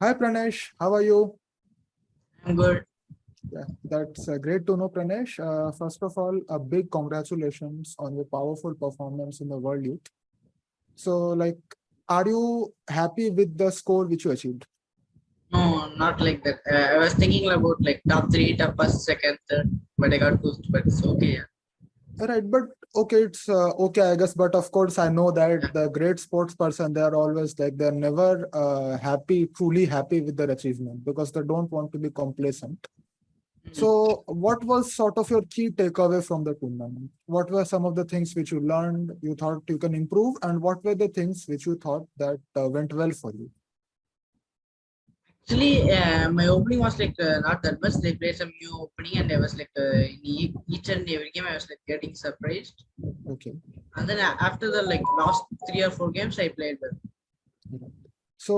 Hi Pranesh, how are you? I'm good. Yeah, that's great to know, Pranesh. First of all, a big congratulations on your powerful performance in the World Youth. So, are you happy with the score which you achieved? No, not like that. I was thinking about like top three, top first, second, third, but I got pushed. But it's okay. Yeah. Right, but okay, it's okay, I guess. But of course, I know that Yeah. the great sports person, they are always like they're never happy, truly happy with their achievement because they don't want to be complacent. Mhm. So, what was sort of your key takeaway from the tournament? What were some of the things which you learned, you thought you can improve, and what were the things which you thought that went well for you? Actually, my opening was like not that much. They played some new opening, and I was like in each and every game, I was like getting surprised. Okay. And then after the like last 3 or 4 games, I played well. Right. So,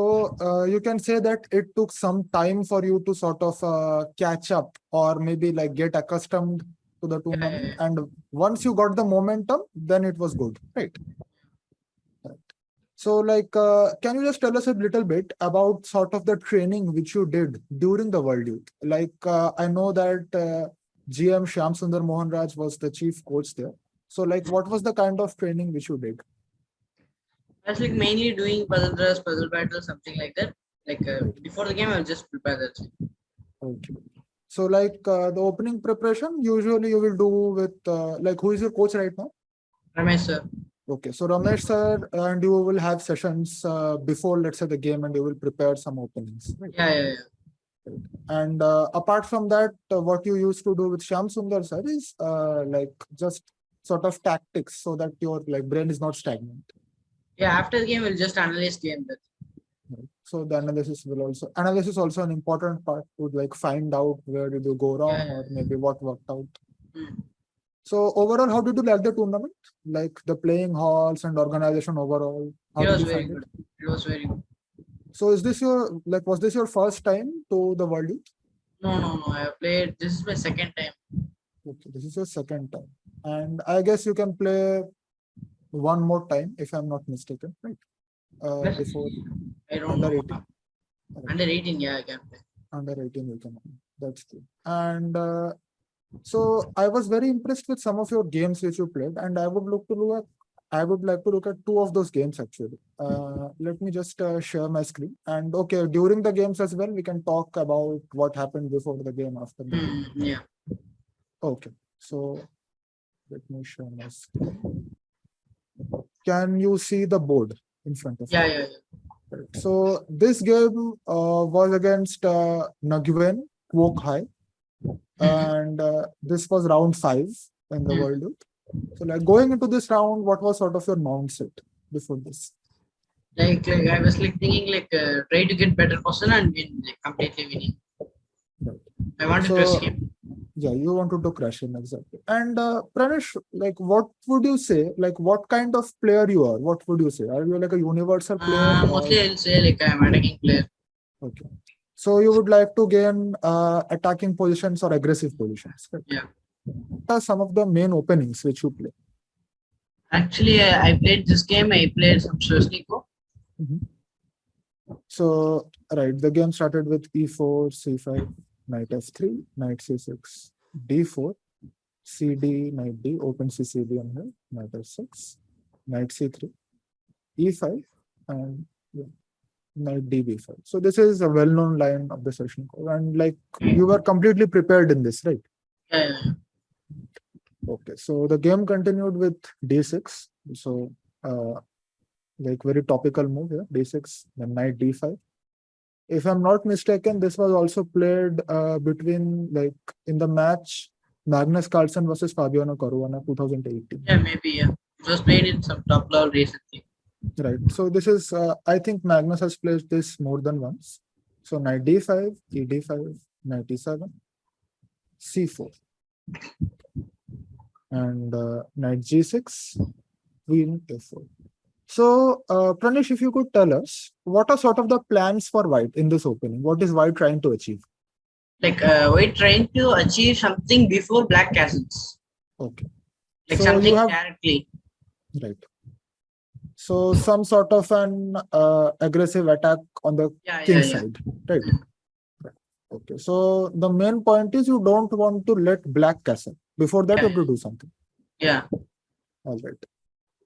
you can say that it took some time for you to sort of catch up or maybe like get accustomed to the Yeah, yeah, tournament. yeah. And once you got the momentum, then it was good, right? Right. So, can you just tell us a little bit about sort of the training which you did during the World Youth? I know that GM Shyam Sundar Mohan Raj was the chief coach there. So, what was the kind of training which you did? I was like mainly doing puzzle draws, puzzle battles, something like that. Like Right. before the game, I'll just prepare that. Okay. So, the opening preparation, usually you will do with who is your coach right now? Ramesh sir. Okay. So, Ramesh sir, and you will have sessions before, let's say, the game, and you will prepare some openings, right? Yeah, yeah, yeah. Right. And apart from that, what you used to do with Shyam Sundar sir is just sort of tactics so that your like brain is not stagnant. Yeah, after the game, we'll just analyze game. Right. So the analysis also an important part to like find out where did you go Yeah, wrong yeah, or maybe what worked out. yeah. Mm. So overall, how did you like the tournament? Like the playing halls and organization overall, how It did was you very find it? good. It was very good. So is this your like was this your first time to the World Youth? No, no, no. I played. This is my second time. Okay, this is your second time, and I guess you can play one more time if I'm not mistaken, right? Plus, Before I don't under know. 18. Right. Under 18, yeah, I can play. Under 18 you can. That's good. And so I was very impressed with some of your games which you played, and I would like to look at two of those games actually. Let me just share my screen. And okay, during the games as well, we can talk about what happened before the game, after the game. Mm, yeah. Okay, so let me share my screen. Can you see the board in front of Yeah, you? yeah, yeah. Right. So this game was against Nguyen Quoc Hy, Mm-hmm. and this was round 5 in the Mm. World Youth. So, like going into this round, what was sort of your mindset before this? Like I was like thinking like try to get better person and win, like completely winning. Right. I want to trust So, him. yeah, you wanted to crush him exactly. And Pranesh, like, what would you say? Like, what kind of player you are? What would you say? Are you like a universal player or Mostly I'll say like I'm attacking player. okay? So you would like to gain attacking positions or aggressive positions. Right? Yeah. What are some of the main openings which you play? Actually, I played this game. I played some Sosniko. Mhm. So, right, the game started with e4, c5, knight f3, knight c6, d4, cd, knight d, open ccd on here, knight f6, knight c3, e5, and yeah, knight db5. So this is a well-known line of the session code, and like you were completely prepared in this, right? Yeah, yeah, yeah. Okay, so the game continued with d6. So, uh, like very topical move here, d6, then knight d5. If I'm not mistaken, this was also played between like in the match Magnus Carlsen versus Fabiano Caruana 2018. Yeah, maybe yeah. It was played in some top level recently. Right. So this is I think Magnus has played this more than once. So knight d5, e d5, knight e7, c4, and knight g6, queen f4. So Pranesh, if you could tell us what are sort of the plans for White in this opening? What is White trying to achieve? Like we're trying to achieve something before black castles. Okay. Like So you something have directly. right. So some sort of an aggressive attack on the Yeah, king yeah, yeah. side, right? Right. Okay. So the main point is you don't want to let black castle. Before that, you have to do something. Yeah. All right.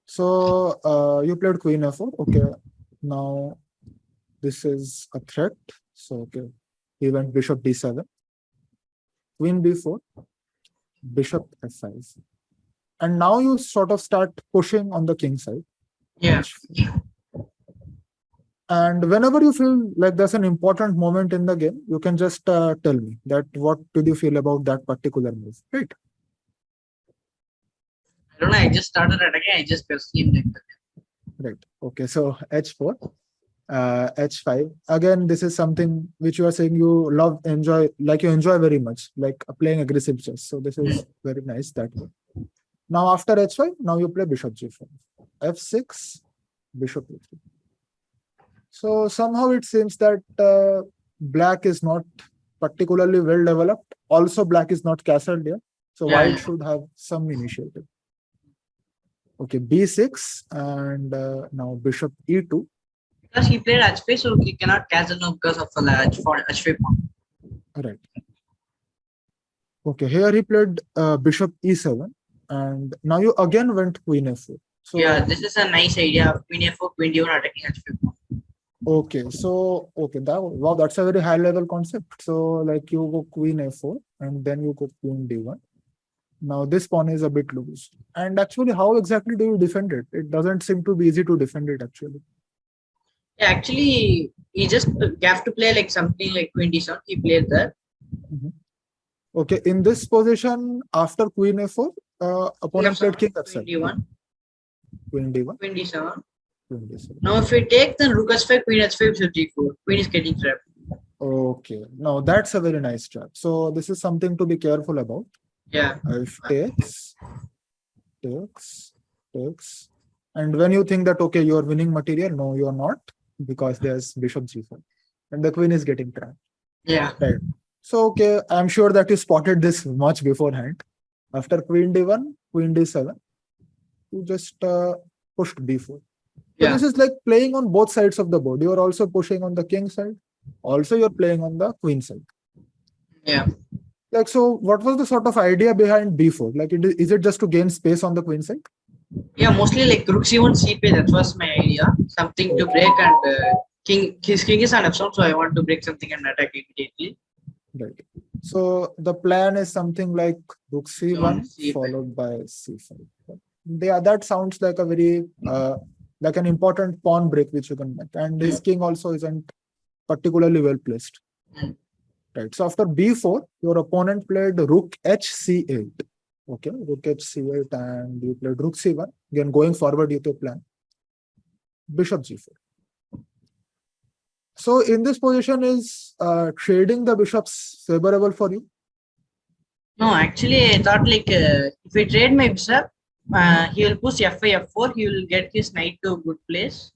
So you played queen f4. Okay. Now this is a threat. So okay, he went bishop d7, queen b4, bishop f5, and now you sort of start pushing on the king side. Yeah. And whenever you feel like there's an important moment in the game, you can just tell me that what did you feel about that particular move, right? I don't know. I just started attacking. I just perceived like that. Right. Okay. So h4, h5. Again, this is something which you are saying you love, enjoy, like you enjoy very much, like playing aggressive chess. So this is very nice that way. Now after h5, now you play bishop g5, f6, bishop e3. So somehow it seems that black is not particularly well developed. Also, black is not castled here. So Yeah, white yeah. should have some initiative. Okay, b6 and now bishop e2. Because he played h5, so he cannot castle now because of the h5 pawn. Right. Okay, here he played bishop e7, and now you again went queen f4. So Yeah, this is a nice idea of queen f4, queen d1 attacking h5 pawn. okay, so okay, that wow, that's a very high level concept. So like you go queen f4 and then you go queen d1. Now this pawn is a bit loose. And actually, how exactly do you defend it? It doesn't seem to be easy to defend it actually. Yeah, actually, he just have to play like something like queen d7. He played that. Mhm. Okay, in this position, after queen f4, opponent played king Queen f7. d1, Queen d1, queen d7. queen d7. Now, if we take, then rook h5, queen h5, bishop g4. Queen is getting trapped. Okay, now that's a very nice trap. So this is something to be careful about. Yeah. If takes, takes, and when you think that okay, you are winning material, no, you are not, because there's bishop g4, and the queen is getting trapped. Yeah. Right. So okay, I'm sure that you spotted this much beforehand. After queen d1, queen d7, you just pushed b4. So Yeah. this is like playing on both sides of the board. You are also pushing on the king side. Also, you're playing on the queen side. Yeah. Like, so what was the sort of idea behind b4? Like, is it just to gain space on the queen side? Yeah, mostly like rook c1, cp. That was my idea. Something to break, and his king is on f7, so I want to break something and attack immediately. Right. So the plan is something like rook c1 C5. followed by c5. Yeah, that sounds like a very like an important pawn break which you can make. And his king also isn't particularly well placed. Mm. Right. So after b4, your opponent played rook hc8. Okay, rook hc8, and you played rook c1. Again, going forward with your plan. Bishop g4. So in this position, is trading the bishops favorable for you? No, actually, I thought like if we trade my bishop, he will push f5, f4. He will get his knight to a good place.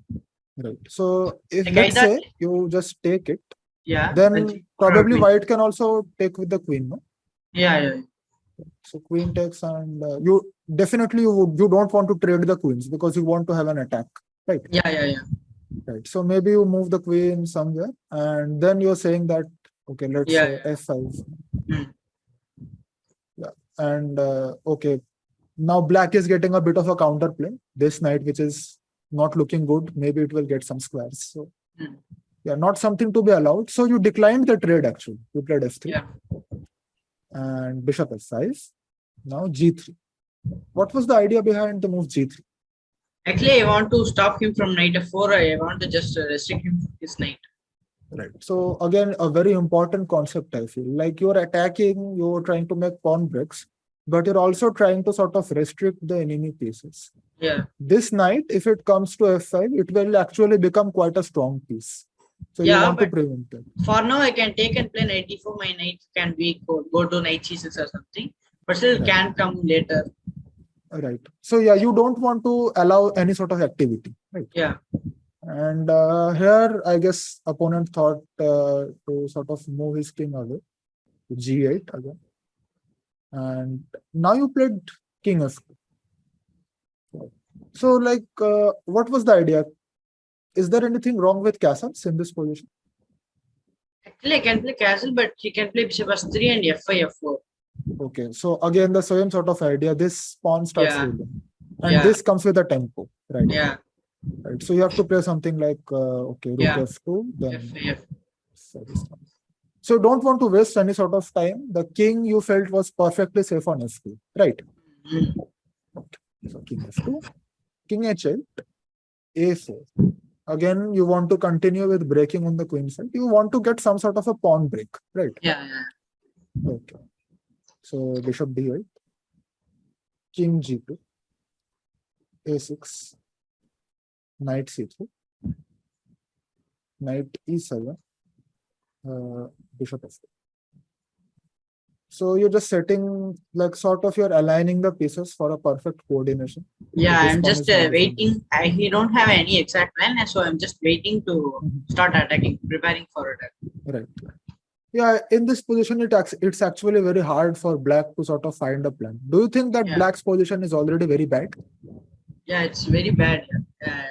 Right. So if Like I let's thought, say you just take it, yeah. then probably white can also take with the queen, no? Yeah, yeah. So queen takes, and you definitely you don't want to trade the queens because you want to have an attack, right? Yeah, yeah, yeah. Right. So maybe you move the queen somewhere, and then you're saying that okay, let's Yeah, say yeah. f5. Mm. Yeah, and okay, now black is getting a bit of a counterplay. This knight, which is not looking good, maybe it will get some squares. So Mm. yeah, not something to be allowed. So you declined the trade actually. You played f3 Yeah. and bishop f5. Now g3. What was the idea behind the move g3? Actually, I want to stop him from knight f4. I want to just restrict him from his knight. Right. So again, a very important concept, I feel. Like you're attacking, you're trying to make pawn breaks, but you're also trying to sort of restrict the enemy pieces. Yeah. This knight, if it comes to f5, it will actually become quite a strong piece. So you Yeah, want to but prevent it. for now, I can take and play knight d4. My knight can be go to knight c6 or something, but still Right. can come later. Right. So yeah, you don't want to allow any sort of activity, right? Yeah. And here, I guess opponent thought to sort of move his king away to g8 again. And now you played king f2. So, like, what was the idea? Is there anything wrong with castles in this position? Actually, I can play castle, but he can play bishop s3 and f5, f4. Okay, so again, the same sort of idea. This pawn starts Yeah. ruling, and Yeah. this comes with a tempo, right? Yeah. Right. So you have to play something like okay, rook Yeah. f2, then f5. so don't want to waste any sort of time. The king you felt was perfectly safe on f2, right? Mm. Okay. So king f2, king h8, a4. Again, you want to continue with breaking on the queen side. You want to get some sort of a pawn break, right? Yeah. Yeah. Okay. So bishop d8, king g2, a6, knight c3, knight e7, bishop f2. So you're just setting, like, sort of you're aligning the pieces for a perfect coordination. Yeah, So this I'm pawn just is now waiting. He don't have any exact plan, so I'm just waiting to start attacking, preparing for attack. right. Yeah, in this position, it's actually very hard for black to sort of find a plan. Do you think that Yeah. black's position is already very bad? Yeah, it's very bad.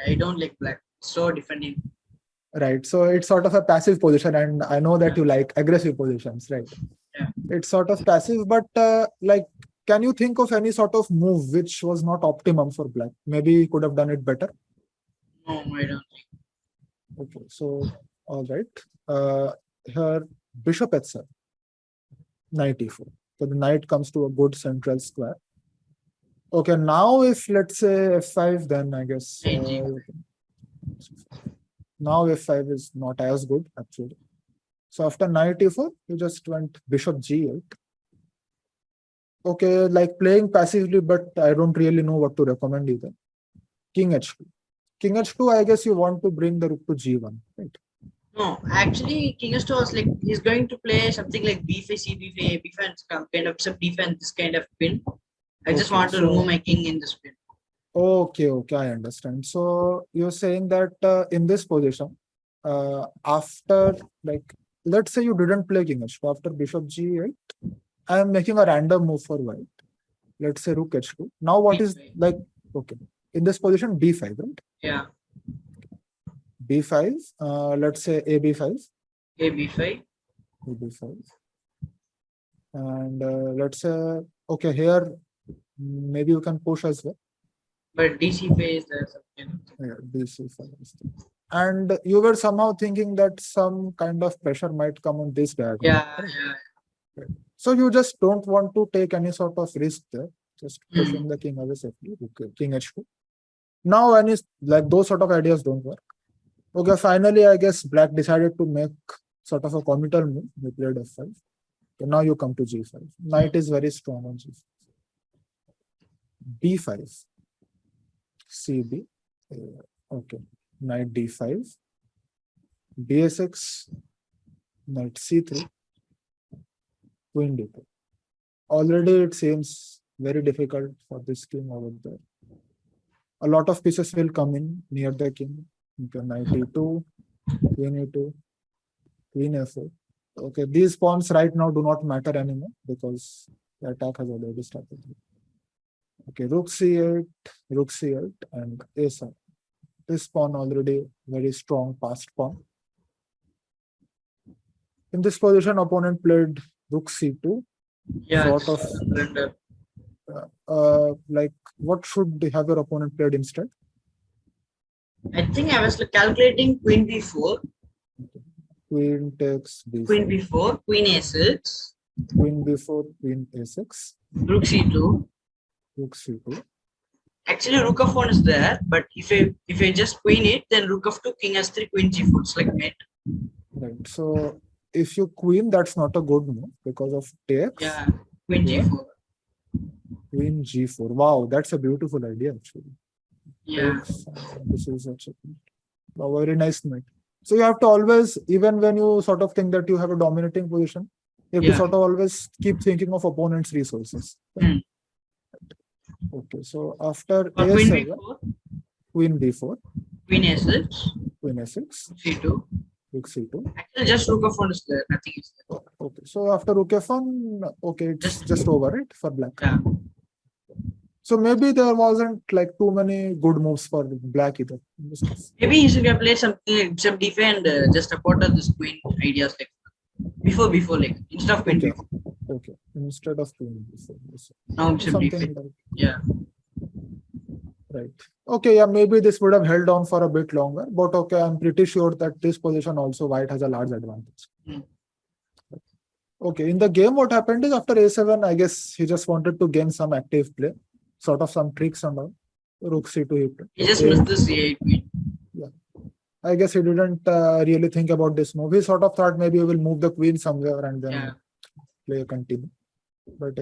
I don't like black. So defending. Right. So it's sort of a passive position, and I know that Yeah. you like aggressive positions, right? Yeah. It's sort of passive, but like, can you think of any sort of move which was not optimum for black? Maybe he could have done it better. No, I don't think. Okay, so all right. Here, bishop h7, knight e4. So the knight comes to a good central square. Okay, now if let's say f5, then I guess now f5 is not as good actually. So after knight e4, you just went bishop g8. Okay, like playing passively, but I don't really know what to recommend either. King h2. King h2, I guess you want to bring the rook to g1, right? No, actually, King S2 was like he's going to play something like b5, c5, b5, kind of some defense, this kind of pin. I just Okay, want to remove my king in this pin. Okay, I understand. So you're saying that in this position, after, like, let's say you didn't play king h2 after bishop g8, I am making a random move for white. Let's say rook h2. Now what is, b5. like, okay, in this position b5, right? Yeah. b5, let's say a b5, A b5. b5, and let's say, okay, here maybe you can push as well. But dc5 is there something. Yeah, dc5. And you were somehow thinking that some kind of pressure might come on this diagonal. Yeah, right? yeah. Right. So you just don't want to take any sort of risk there, just pushing the king away safely. Okay, king h2. Now, when is like those sort of ideas don't work. Okay, finally, I guess black decided to make sort of a committal move. They played f5. Okay, now you come to g5. Knight is very strong on g5. b5, cb. Okay, knight d5, bsx, knight c3, queen d2. Already it seems very difficult for this king over there. A lot of pieces will come in near the king. Okay, knight e2, queen e2, queen f4. Okay, these pawns right now do not matter anymore because the attack has already started. Okay, rook c8, rook c8, and a7. This pawn already very strong passed pawn. In this position, opponent played rook c2. Yeah, Sort of surrender. like, what should have your opponent played instead? I think I was like calculating queen b4, Queen takes b4. queen b4, queen a6, Queen b4, queen a6, rook c2. rook c2. Actually, rook f1 is there, but if I just queen it, then rook f2, king s3, queen g4. It's like mate. Right. So if you queen, that's not a good move because of takes. Yeah, queen Yeah. g4. Queen g4. Wow, that's a beautiful idea actually. Yeah. Takes, this is such a very nice mate. So you have to always, even when you sort of think that you have a dominating position, you have to sort of always keep thinking of opponent's resources. Mm. Okay, so after Queen a7, b4, queen b4, queen a6, queen a6, c2. rook c2. Actually, just rook f1 is there. Nothing is there. Okay, so after rook f1, okay, it's just over it for black. Yeah. So maybe there wasn't like too many good moves for black either in this case. Maybe he should have played something like bishop d5 and just supported this queen ideas like before like instead of queen Okay. before. Okay. Instead of queen before. Now bishop Something d5. like Yeah. right. Okay, yeah, maybe this would have held on for a bit longer, but okay, I'm pretty sure that this position also white has a large advantage. Hmm. Okay, in the game, what happened is after a7, I guess he just wanted to gain some active play, sort of some tricks and all. Rook c2 he played. He just missed the c8 queen. I guess he didn't really think about this move. He sort of thought maybe he will move the queen somewhere and then Yeah. play a continue. But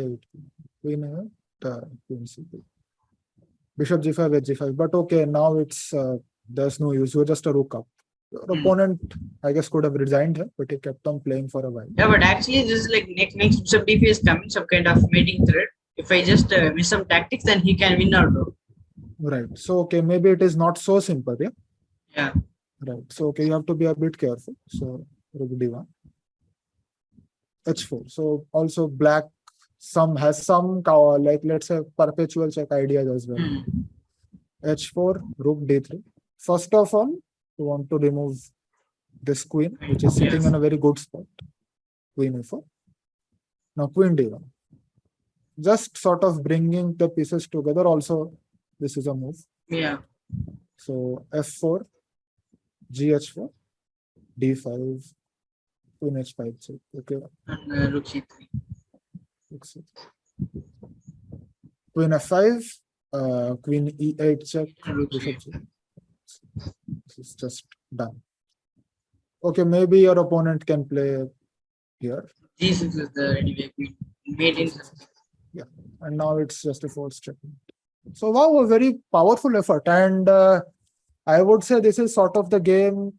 queen queen c2. Bishop g5, h5. But okay, now it's there's no use. You're just a rook up. Your opponent, I guess, could have resigned here, but he kept on playing for a while. Yeah, but actually this is like next bishop d5 is coming, some kind of mating threat. If I just miss some tactics, then he can win our rook. Right. So okay, maybe it is not so simple. Yeah. Yeah. Right. So okay, you have to be a bit careful. So rook d1, h4. So also black has some like let's say perpetual check ideas as well. Hmm. h4, rook d3. First of all, you want to remove this queen, which is sitting in a very good spot. Queen e4. Now queen d1. Just sort of bringing the pieces together. Also, this is a move. Yeah. So f4, gh4, d5, queen h5 check. Okay. And rook c3. Queen f5, queen e8 check. Rook Bishop c8. check. This is just done. Okay, maybe your opponent can play here. g6 is the anyway queen. Mating. Yeah, and now it's just a forced check. So wow, a very powerful effort, and I would say this is sort of the game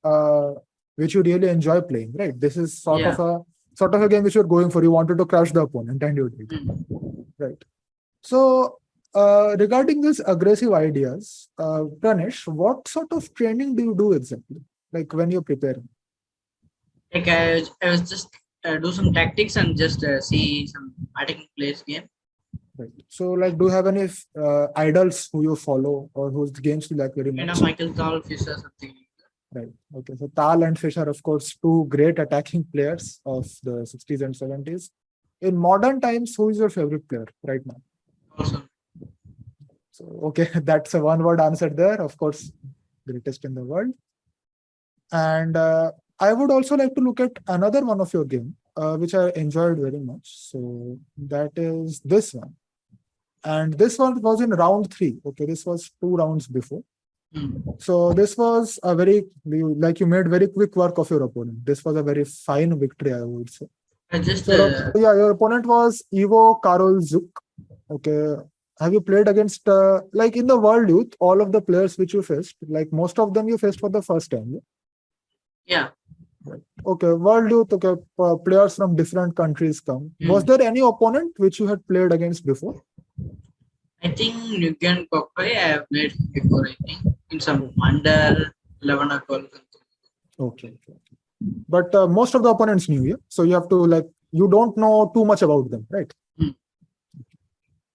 which you really enjoy playing, right? This is sort of a game which you're going for. You wanted to crush the opponent, and you did, right? So regarding these aggressive ideas, Pranesh, what sort of training do you do exactly? Like when you're preparing? Like I was just do some tactics and just see some attacking plays game. Right. So, like, do you have any idols who you follow or whose games you like very Kind much? of Michael Tal, Fisher, something. Right. Okay. So, Tal and Fisher, of course, two great attacking players of the 60s and 70s. In modern times, who is your favorite player right now? Awesome. So, okay, that's a one-word answer there. Of course, greatest in the world. And I would also like to look at another one of your game, which I enjoyed very much. So, that is this one. And this one was in round 3. Okay, this was 2 rounds before. So this was a very, like you made very quick work of your opponent. This was a very fine victory, I would say. Yeah, your opponent was Ivo Karolczuk. Okay, have you played against, like in the World Youth, all of the players which you faced, like most of them you faced for the first time? Yeah. Right. Okay, World Youth, okay, players from different countries come. Was there any opponent which you had played against before? I think Nguyen Quoc Hy I have played before, I think, in some under 11 or 12. Okay. But most of the opponents knew you, so you have to like you don't know too much about them, right?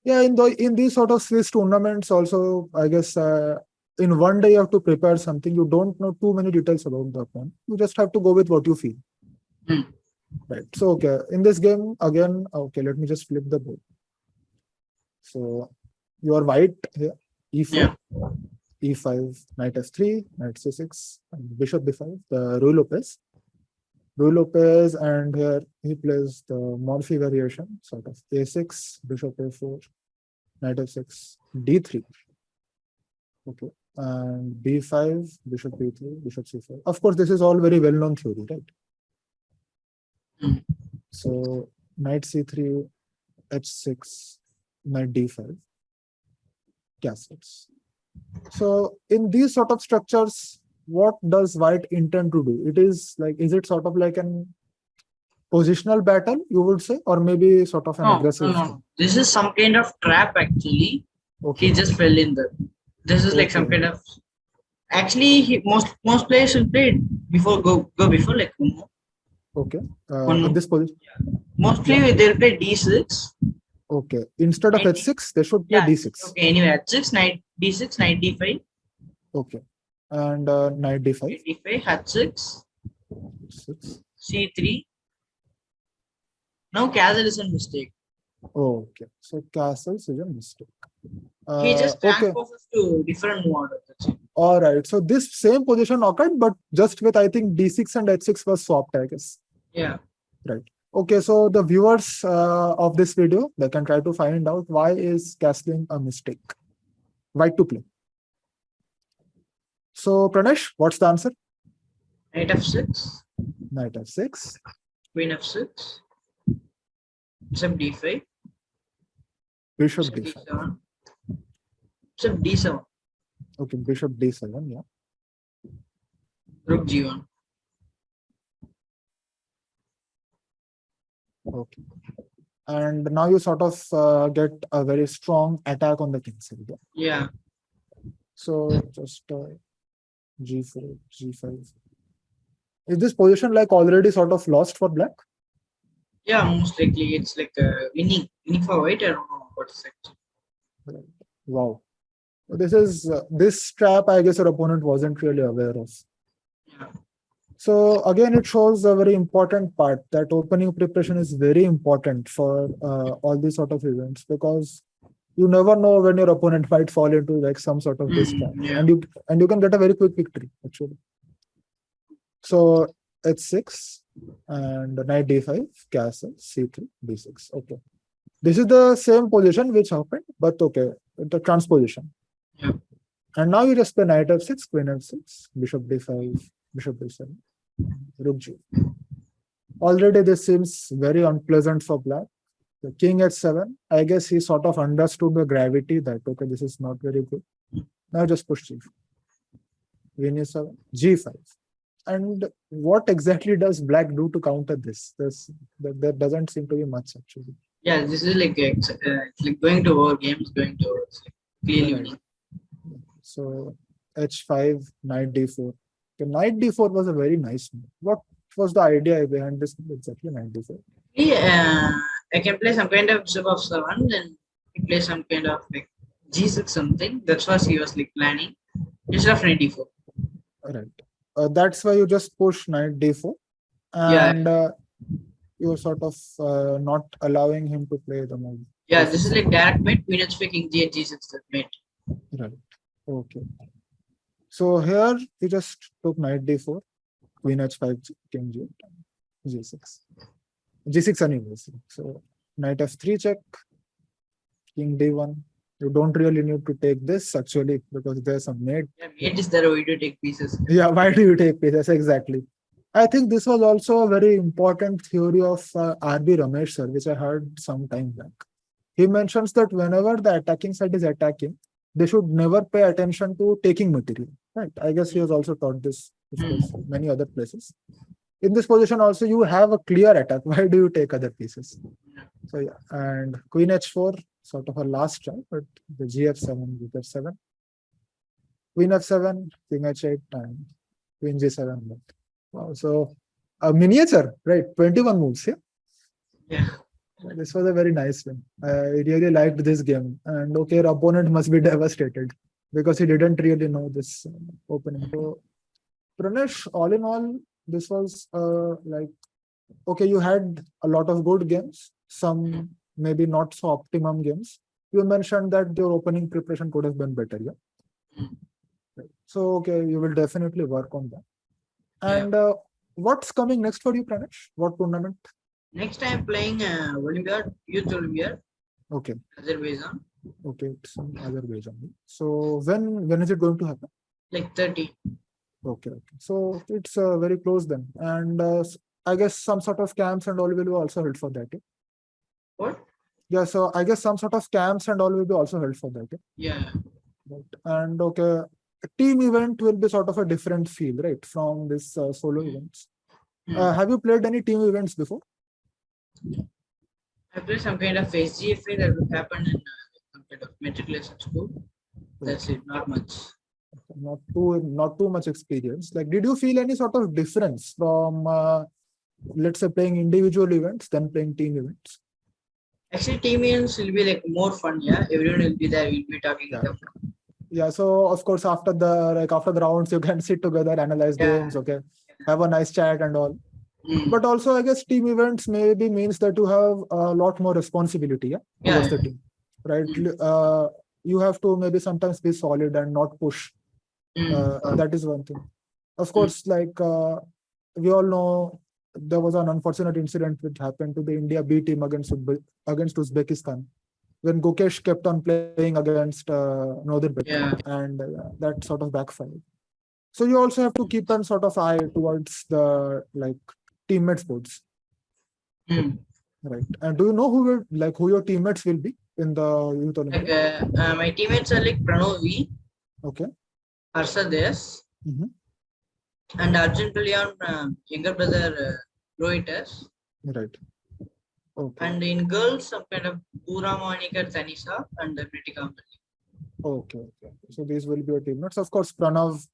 Yeah, in these sort of Swiss tournaments, also I guess in one day you have to prepare something. You don't know too many details about the opponent. You just have to go with what you feel. Right. So okay, in this game again, okay, let me just flip the board. So you are white here, e4, e5, knight f3, knight c6, and bishop b5, the Ruy Lopez, and here he plays the Morphy variation, sort of a6, bishop a4, knight f6, d3. Okay, and b5, bishop b3, bishop c4. Of course, this is all very well-known theory, right? So knight c3, h6, knight d5, castles. So in these sort of structures, what does white intend to do? It is like, is it sort of like an positional battle, you would say, or maybe sort of an aggressive? No. This is some kind of trap actually. Okay. He just fell in there. This is like some kind of. Actually, most players will play it before go before like okay. In this position. Mostly they'll play d6. Okay. Instead of Knight h6, they should play Yeah. d6. Okay. Anyway, h6, knight d6, knight d5, Okay. And knight d5. knight d5, h6, 6. c3. Now castle is a mistake. Oh, okay. So castles is a mistake. He just Okay. transposes to different mode. That's it. All right. So this same position occurred, but just with, I think, d6 and h6 was swapped, I guess. Yeah. Right. Okay. So the viewers of this video, they can try to find out why is castling a mistake. White to play. So Pranesh, what's the answer? Knight f6, Knight f6. queen f6, bishop d5, Bishop bishop d5. d7, bishop d7, Okay. Bishop d7. Yeah. rook g1. Okay. And now you sort of get a very strong attack on the king side. Yeah? Yeah. So just g4, g5. Is this position like already sort of lost for black? Yeah, most likely it's like winning for white. I don't know what's it. Right. Wow. This is this trap, I guess your opponent wasn't really aware of. Yeah. So again, it shows a very important part that opening preparation is very important for all these sort of events, because you never know when your opponent might fall into like some sort of this trap, Yeah. and you can get a very quick victory actually. So h6 and knight d5, castle, c3, d6. Okay, this is the same position which happened, but okay, the transposition. Yeah. And now you just play knight f6, queen f6, bishop d5, bishop d7, rook g. Already this seems very unpleasant for black. The king at 7, I guess he sort of understood the gravity that, okay, this is not very good. Now just push g4. Queen e7, g5. And what exactly does black do to counter this? There doesn't seem to be much actually. Yeah, this is like it's like going to war games, going towards like clearly Right. winning. So h5, knight d4. The knight d4 was a very nice move. What was the idea behind this move exactly? Knight d4. I can play some kind of bishop of 7, then he play some kind of like g6 something. That's what he was like planning. Instead of knight d4. Right. That's why you just push knight d4, and you're sort of not allowing him to play the move. Yeah, this is like direct mate, queen h5, king g8, g6 that mate. Right. Okay. So here you just took knight d4, queen h5, king g8, g6. G6 anyways. So knight f3 check, king d1. You don't really need to take this actually, because there's some mate. Yeah, mate is there way to take pieces. Yeah, why do you take pieces? Exactly. I think this was also a very important theory of R.B. Ramesh sir, which I heard some time back. He mentions that whenever the attacking side is attacking, they should never pay attention to taking material. Right. I guess he has also taught this, of course, many other places. In this position also, you have a clear attack. Why do you take other pieces? So yeah, and queen h4, sort of a last try, but the gf7, rook f7, queen f7, king h8, and queen g7. Wow, so a miniature, right? 21 moves, yeah? Yeah. This was a very nice one. I really liked this game. And okay, your opponent must be devastated because he didn't really know this opening. So, Pranesh, all in all, this was like, okay, you had a lot of good games, some maybe not so optimum games. You mentioned that your opening preparation could have been better, yeah? Right. So, okay, you will definitely work on that. And what's coming next for you, Pranesh? What tournament? Next time playing Olympiad, Youth Olympiad. Okay. Azerbaijan. Okay, it's in Azerbaijan. So when is it going to happen? Like 30. Okay. So it's very close then. And I guess some sort of camps and all will be also held for that. Yeah? What? Yeah, so I guess some sort of camps and all will be also held for that. Yeah. Right. And okay, a team event will be sort of a different feel, right, from this solo events. Have you played any team events before? I played some kind of SGFA that would happen in some kind of matriculation school. That's it, not much. Not too much experience. Like, did you feel any sort of difference from let's say playing individual events than playing team events? Actually, team events will be like more fun. Yeah, everyone will be there. We'll be talking. Yeah. Yeah. So of course, after the rounds, you can sit together, analyze Yeah. games, okay, have a nice chat and all. Mm. But also, I guess team events maybe means that you have a lot more responsibility, yeah, towards the team, right? You have to maybe sometimes be solid and not push. That is one thing. Of course, like we all know, there was an unfortunate incident which happened to the India B team against Uzbekistan when Gukesh kept on playing against Northern and that sort of backfired. So you also have to keep an sort of eye towards the like teammate sports, right? And do you know who your teammates will be in the Youth Olympics? Like, my teammates are like Pranovi, Okay. Arsadesh, and Arjun Kalyan, younger brother Rohitas. Right. Okay. And in girls, some kind of Pura Monika Tanisa and Pritika. Okay. Okay. So these will be your teammates. Of course, Pranav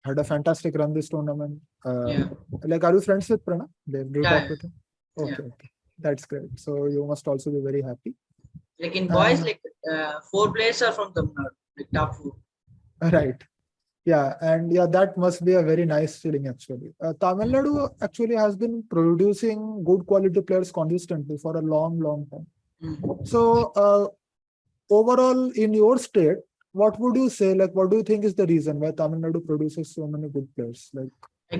had a fantastic run this tournament. Like, are you friends with Pranav? Do you talk with him? Okay. Okay. That's great. So you must also be very happy. Like in boys, like 4 players are from Tamil Nadu, like top 4. Right. Yeah, and yeah, that must be a very nice feeling actually. Tamil Nadu actually has been producing good quality players consistently for a long, long time. So overall, in your state, what would you say? Like, what do you think is the reason why Tamil Nadu produces so many good players? Like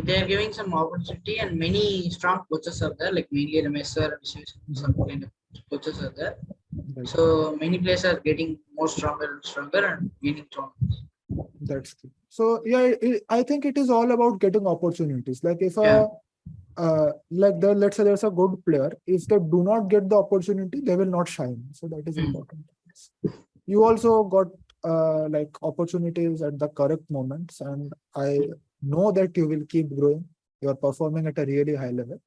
they are giving some opportunity and many strong coaches are there, like mainly Ramesh sir and some kind of coaches are there. Right. So many players are getting more stronger and winning tournaments. That's true. So yeah, I think it is all about getting opportunities. Like if let's say there's a good player, if they do not get the opportunity, they will not shine. So that is important. You also got like opportunities at the correct moments, and I know that you will keep growing. You are performing at a really high level.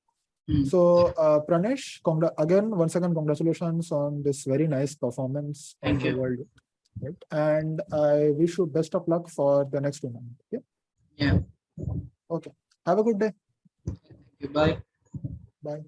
So Pranesh, once again, congratulations on this very nice performance on the World. Right? And I wish you best of luck for the next tournament. Yeah. Okay. Have a good day. Bye. Bye.